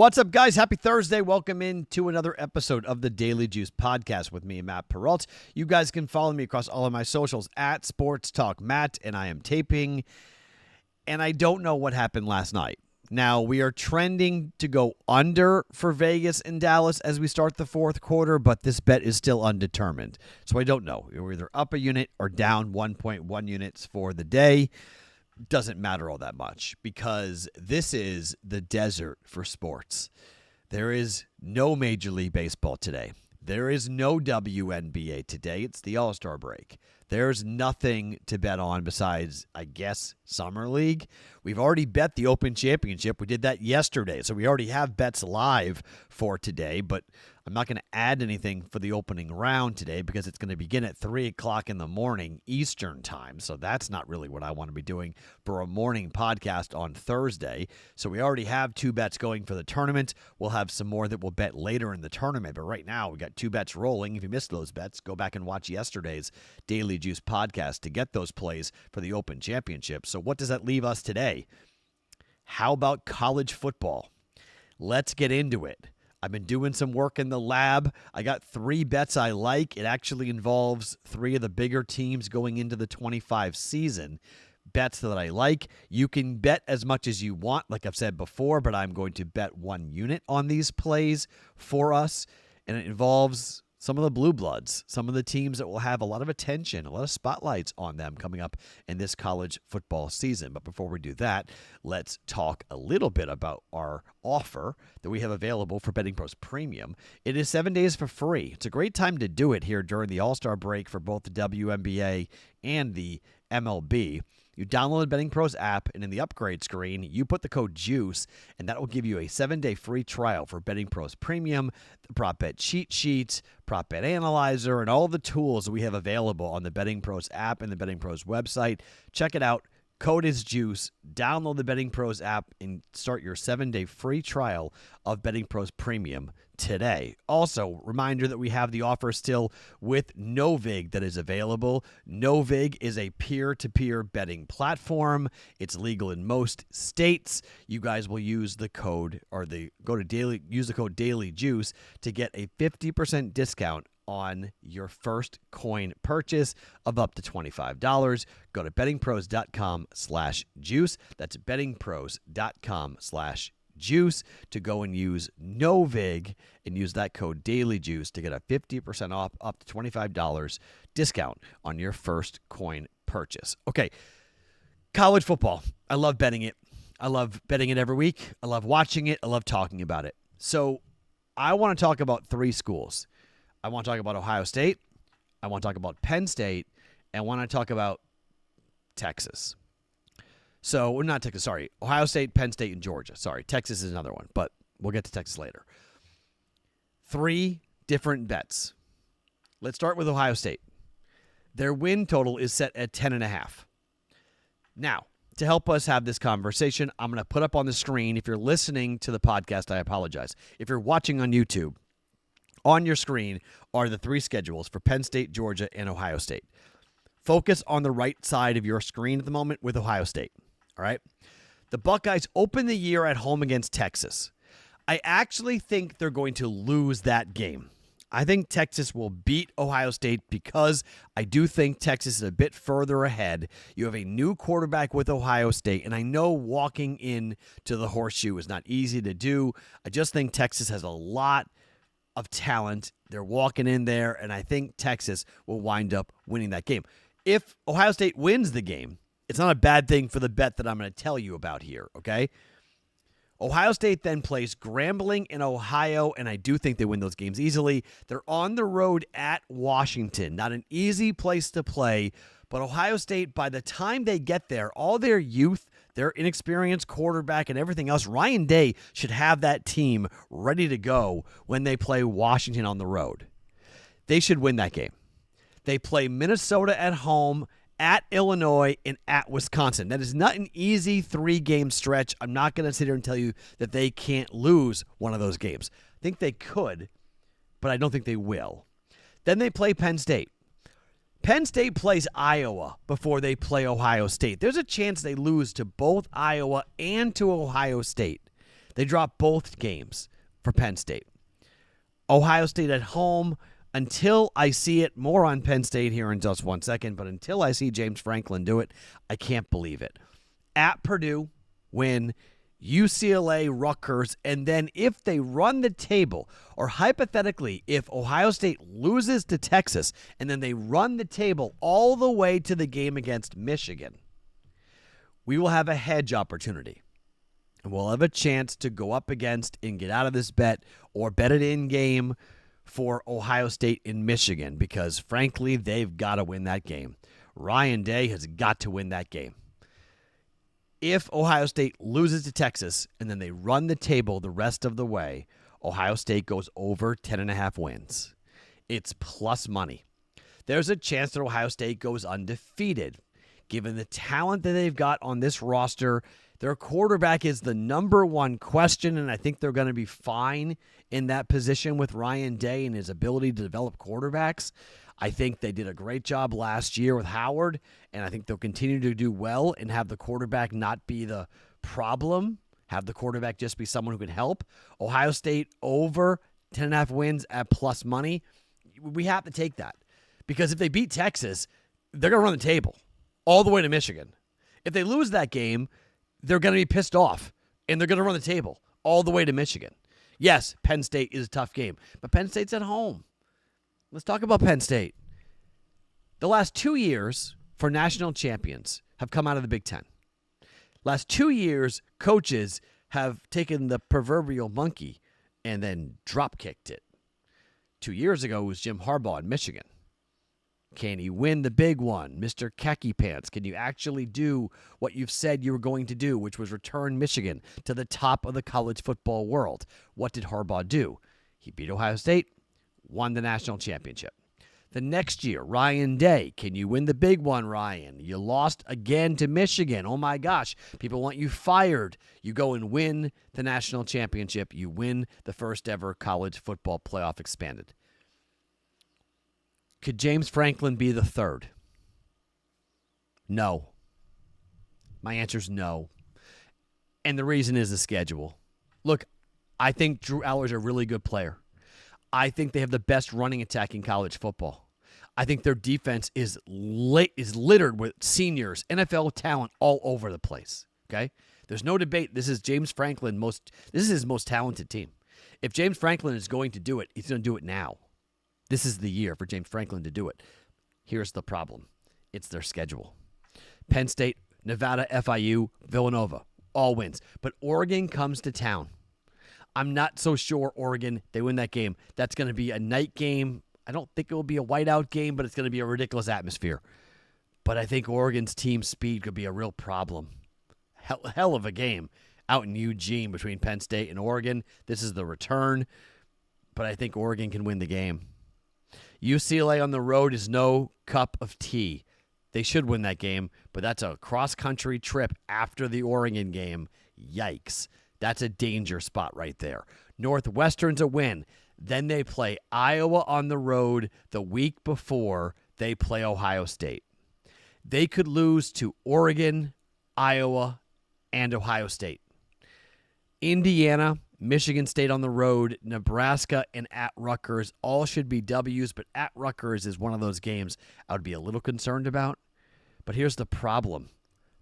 What's up, guys? Happy Thursday. Welcome into another episode of the Daily Juice Podcast with me, Matt Perrault. You guys can follow me across all of my socials at Sports Talk Matt, and I am taping, and I don't know what happened last night. Now, we are trending to go under for Vegas and Dallas as we start the fourth quarter, but this bet is still undetermined. So I don't know. We're either up a unit or down 1.1 units for the day. Doesn't matter all that much because this is the desert for sports. There is no Major League Baseball today. There is no WNBA today. It's the All-Star break. There's nothing to bet on besides, I guess, Summer League. We've already bet the Open Championship. We did that yesterday, so we already have bets live for today, but I'm not going to add anything for the opening round today because it's going to begin at 3 o'clock in the morning Eastern time, so that's not really what I want to be doing for a morning podcast on Thursday. So we already have 2 bets going for the tournament. We'll have some more that we'll bet later in the tournament, but right now we got 2 bets rolling. If you missed those bets, go back and watch yesterday's Daily Juice podcast to get those plays for the Open Championship. So what does that leave us today? How about college football? Let's get into it. I've been doing some work in the lab. I got 3 bets I like. It actually involves 3 of the bigger teams going into the 25 season. Bets that I like. You can bet as much as you want, like I've said before, but I'm going to bet 1 unit on these plays for us, and it involves some of the blue bloods, some of the teams that will have a lot of attention, a lot of spotlights on them coming up in this college football season. But before we do that, let's talk a little bit about our offer that we have available for BettingPros Premium. It is 7 days for free. It's a great time to do it here during the All-Star break for both the WNBA and the MLB. You download the BettingPros app, and in the upgrade screen, you put the code JUICE, and that will give you a 7-day free trial for BettingPros Premium, the prop bet cheat sheet, prop bet analyzer, and all the tools that we have available on the BettingPros app and the BettingPros website. Check it out. Code is JUICE. Download the BettingPros app and start your 7-day free trial of BettingPros Premium today. Also, reminder that we have the offer still with Novig that is available. Novig is a peer-to-peer betting platform. It's legal in most states. You guys will use the code use the code DailyJuice to get a 50% discount on your first coin purchase of up to $25. Go to bettingpros.com/juice. That's bettingpros.com/juice to go and use Novig and use that code DailyJuice to get a 50% off up to $25 discount on your first coin purchase. Okay, college football. I love betting it. I love betting it every week. I love watching it. I love talking about it. So I want to talk about 3 schools. I want to talk about Ohio State, I want to talk about Penn State, and I want to talk about Texas. So, not Texas, sorry. Ohio State, Penn State, and Georgia. Sorry, Texas is another one, but we'll get to Texas later. 3 different bets. Let's start with Ohio State. Their win total is set at 10.5. Now, to help us have this conversation, I'm going to put up on the screen. If you're listening to the podcast, I apologize. If you're watching on YouTube, on your screen are the 3 schedules for Penn State, Georgia, and Ohio State. Focus on the right side of your screen at the moment with Ohio State. All right? The Buckeyes open the year at home against Texas. I actually think they're going to lose that game. I think Texas will beat Ohio State because I do think Texas is a bit further ahead. You have a new quarterback with Ohio State, and I know walking into the horseshoe is not easy to do. I just think Texas has a lot of talent. They're walking in there, and I think Texas will wind up winning that game. If Ohio State wins the game, it's not a bad thing for the bet that I'm going to tell you about here, okay? Ohio State then plays Grambling in Ohio, and I do think they win those games easily. They're on the road at Washington. Not an easy place to play, but Ohio State, by the time they get there, all their youth, their inexperienced quarterback, and everything else, Ryan Day should have that team ready to go when they play Washington on the road. They should win that game. They play Minnesota at home, at Illinois, and at Wisconsin. That is not an easy 3-game stretch. I'm not going to sit here and tell you that they can't lose one of those games. I think they could, but I don't think they will. Then they play Penn State. Penn State plays Iowa before they play Ohio State. There's a chance they lose to both Iowa and to Ohio State. They dropped both games for Penn State. Ohio State at home, until I see it, more on Penn State here in just 1 second, but until I see James Franklin do it, I can't believe it. At Purdue, win. UCLA, Rutgers, and then if they run the table, or hypothetically, if Ohio State loses to Texas, and then they run the table all the way to the game against Michigan, we will have a hedge opportunity. And we'll have a chance to go up against and get out of this bet or bet it in game for Ohio State in Michigan because, frankly, they've got to win that game. Ryan Day has got to win that game. If Ohio State loses to Texas and then they run the table the rest of the way, Ohio State goes over 10.5 wins. It's plus money. There's a chance that Ohio State goes undefeated. Given the talent that they've got on this roster, their quarterback is the number one question, and I think they're going to be fine in that position with Ryan Day and his ability to develop quarterbacks. I think they did a great job last year with Howard, and I think they'll continue to do well and have the quarterback not be the problem, have the quarterback just be someone who can help. Ohio State over 10.5 wins at plus money. We have to take that because if they beat Texas, they're going to run the table all the way to Michigan. If they lose that game, they're going to be pissed off, and they're going to run the table all the way to Michigan. Yes, Penn State is a tough game, but Penn State's at home. Let's talk about Penn State. The last 2 years for national champions have come out of the Big Ten. Last 2 years, coaches have taken the proverbial monkey and then drop-kicked it. 2 years ago, it was Jim Harbaugh in Michigan. Can he win the big one? Mr. Khaki Pants, can you actually do what you've said you were going to do, which was return Michigan to the top of the college football world? What did Harbaugh do? He beat Ohio State, won the national championship. The next year, Ryan Day, can you win the big one, Ryan? You lost again to Michigan. Oh my gosh, people want you fired. You go and win the national championship. You win the first ever college football playoff expanded. Could James Franklin be the third? No. My answer is no. And the reason is the schedule. Look, I think Drew Aller's a really good player. I think they have the best running attack in college football. I think their defense is littered with seniors, NFL talent all over the place. Okay? There's no debate. This is James Franklin. This is his most talented team. If James Franklin is going to do it, he's going to do it now. This is the year for James Franklin to do it. Here's the problem. It's their schedule. Penn State, Nevada, FIU, Villanova, all wins. But Oregon comes to town. I'm not so sure Oregon, they win that game. That's going to be a night game. I don't think it will be a whiteout game, but it's going to be a ridiculous atmosphere. But I think Oregon's team speed could be a real problem. Hell of a game out in Eugene between Penn State and Oregon. This is the return, but I think Oregon can win the game. UCLA on the road is no cup of tea. They should win that game, but that's a cross-country trip after the Oregon game. Yikes. That's a danger spot right there. Northwestern's a win. Then they play Iowa on the road the week before they play Ohio State. They could lose to Oregon, Iowa, and Ohio State. Indiana, Michigan State on the road, Nebraska, and at Rutgers all should be W's, but at Rutgers is one of those games I would be a little concerned about. But here's the problem.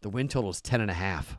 The win total is 10.5.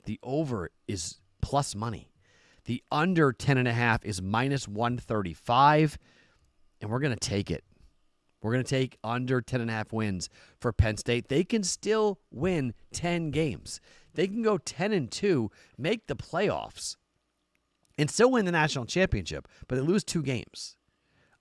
The over is plus money. The under 10.5 is minus 135, and we're going to take it. We're going to take under 10.5 wins for Penn State. They can still win 10 games. They can go 10-2, make the playoffs, and still win the national championship, but they lose 2 games.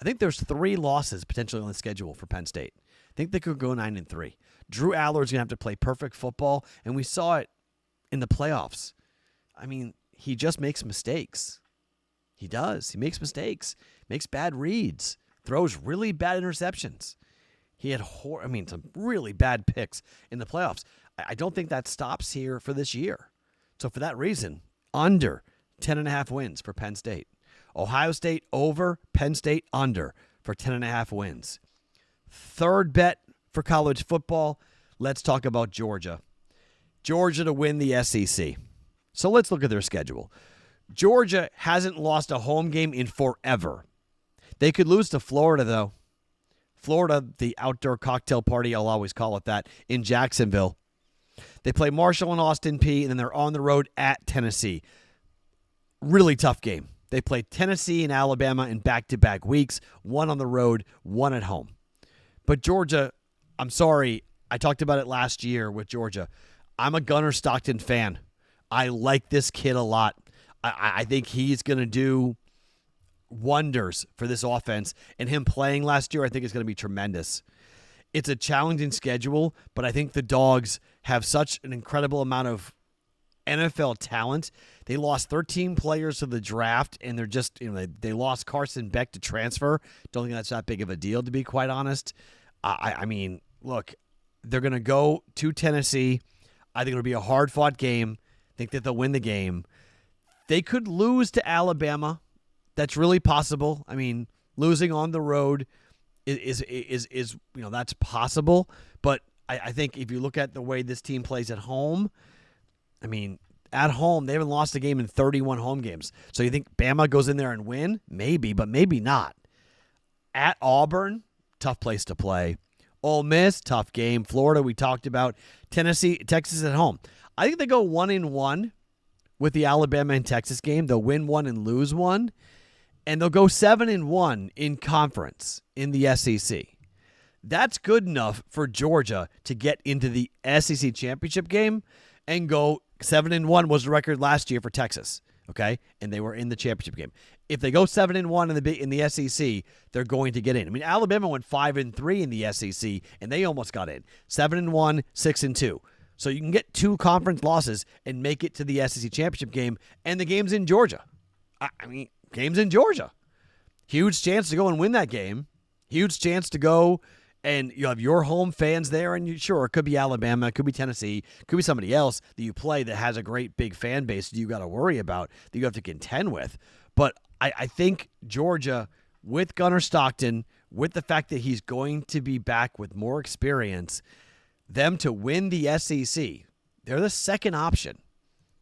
I think there's 3 losses potentially on the schedule for Penn State. I think they could go 9-3. Drew Aller's going to have to play perfect football, and we saw it in the playoffs. I mean, he just makes mistakes. He does. He makes mistakes, makes bad reads, throws really bad interceptions. He had some really bad picks in the playoffs. I don't think that stops here for this year. So for that reason, under 10.5 wins for Penn State. Ohio State over, Penn State under for 10.5 wins. Third bet for college football. Let's talk about Georgia. Georgia to win the SEC. So let's look at their schedule. Georgia hasn't lost a home game in forever. They could lose to Florida, though. Florida, the outdoor cocktail party, I'll always call it that, in Jacksonville. They play Marshall and Austin Peay, and then they're on the road at Tennessee. Really tough game. They play Tennessee and Alabama in back-to-back weeks, one on the road, one at home. But Georgia, I'm sorry, I talked about it last year with Georgia. I'm a Gunnar Stockton fan. I like this kid a lot. I think he's going to do wonders for this offense, and him playing last year I think is going to be tremendous. It's a challenging schedule, but I think the Dogs have such an incredible amount of NFL talent. They lost 13 players to the draft, and they're just, they lost Carson Beck to transfer. Don't think that's that big of a deal, to be quite honest. I mean, look, they're going to go to Tennessee. I think it'll be a hard-fought game. I think that they'll win the game. They could lose to Alabama. That's really possible. I mean, losing on the road is that's possible. But I think if you look at the way this team plays at home, I mean, at home, they haven't lost a game in 31 home games. So you think Bama goes in there and win? Maybe, but maybe not. At Auburn, tough place to play. Ole Miss, tough game. Florida, we talked about. Tennessee, Texas at home. I think they go 1-1 with the Alabama and Texas game. They'll win one and lose one. And they'll go 7-1 in conference in the SEC. That's good enough for Georgia to get into the SEC championship game and go 7-1 was the record last year for Texas, okay? And they were in the championship game. If they go 7-1 in the SEC, they're going to get in. I mean, Alabama went 5-3 in the SEC, and they almost got in. 7-1, 6-2. So you can get 2 conference losses and make it to the SEC championship game, and the game's in Georgia. I mean, game's in Georgia. Huge chance to go and win that game. Huge chance to go, and you have your home fans there, and it could be Alabama, it could be Tennessee, it could be somebody else that you play that has a great big fan base that you got to worry about, that you have to contend with. But I think Georgia, with Gunnar Stockton, with the fact that he's going to be back with more experience, them to win the SEC, they're the second option.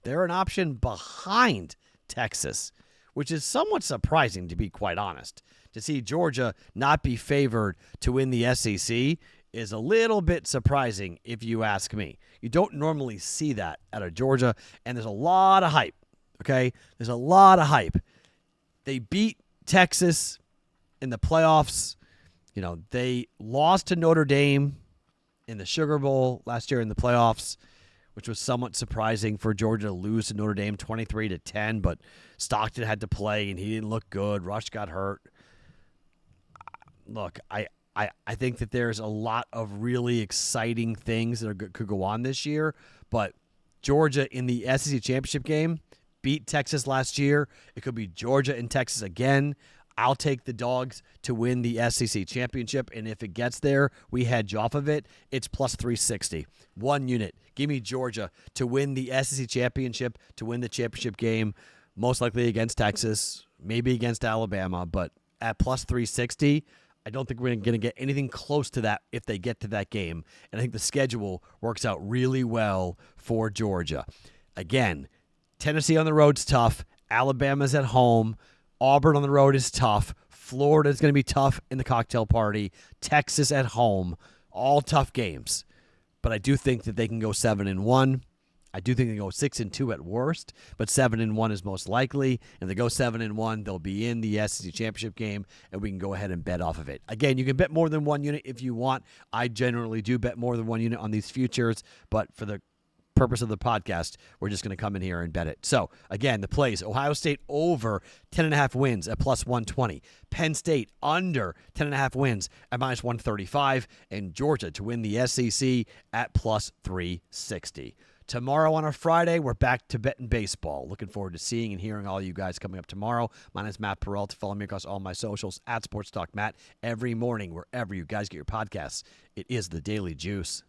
They're an option behind Texas, which is somewhat surprising, to be quite honest. To see Georgia not be favored to win the SEC is a little bit surprising, if you ask me. You don't normally see that out of Georgia, and there's a lot of hype, okay? There's a lot of hype. They beat Texas in the playoffs. They lost to Notre Dame in the Sugar Bowl last year in the playoffs, which was somewhat surprising for Georgia to lose to Notre Dame 23-10, but Stockton had to play, and he didn't look good. Rush got hurt. Look, I think that there's a lot of really exciting things that could go on this year, but Georgia in the SEC championship game beat Texas last year. It could be Georgia and Texas again. I'll take the Dogs to win the SEC championship, and if it gets there, we hedge off of it. It's plus 360. 1 unit. Give me Georgia to win the SEC championship, to win the championship game, most likely against Texas, maybe against Alabama, but at plus 360, I don't think we're going to get anything close to that if they get to that game, and I think the schedule works out really well for Georgia. Again, Tennessee on the road's tough. Alabama's at home. Auburn on the road is tough. Florida is going to be tough in the cocktail party. Texas at home. All tough games. But I do think that they can go 7-1. I do think they can go 6-2 at worst, but 7-1 is most likely. If they go 7-1, they'll be in the SEC championship game, and we can go ahead and bet off of it. Again, you can bet more than 1 unit if you want. I generally do bet more than 1 unit on these futures, but for the purpose of the podcast, we're just going to come in here and bet it. So, again, the plays: Ohio State over 10.5 wins at plus 120. Penn State under 10.5 wins at minus 135. And Georgia to win the SEC at plus 360. Tomorrow on a Friday, we're back to betting baseball. Looking forward to seeing and hearing all you guys coming up tomorrow. My name is Matt Perrault. Follow me across all my socials at Sports Talk Matt every morning, wherever you guys get your podcasts. It is the Daily Juice.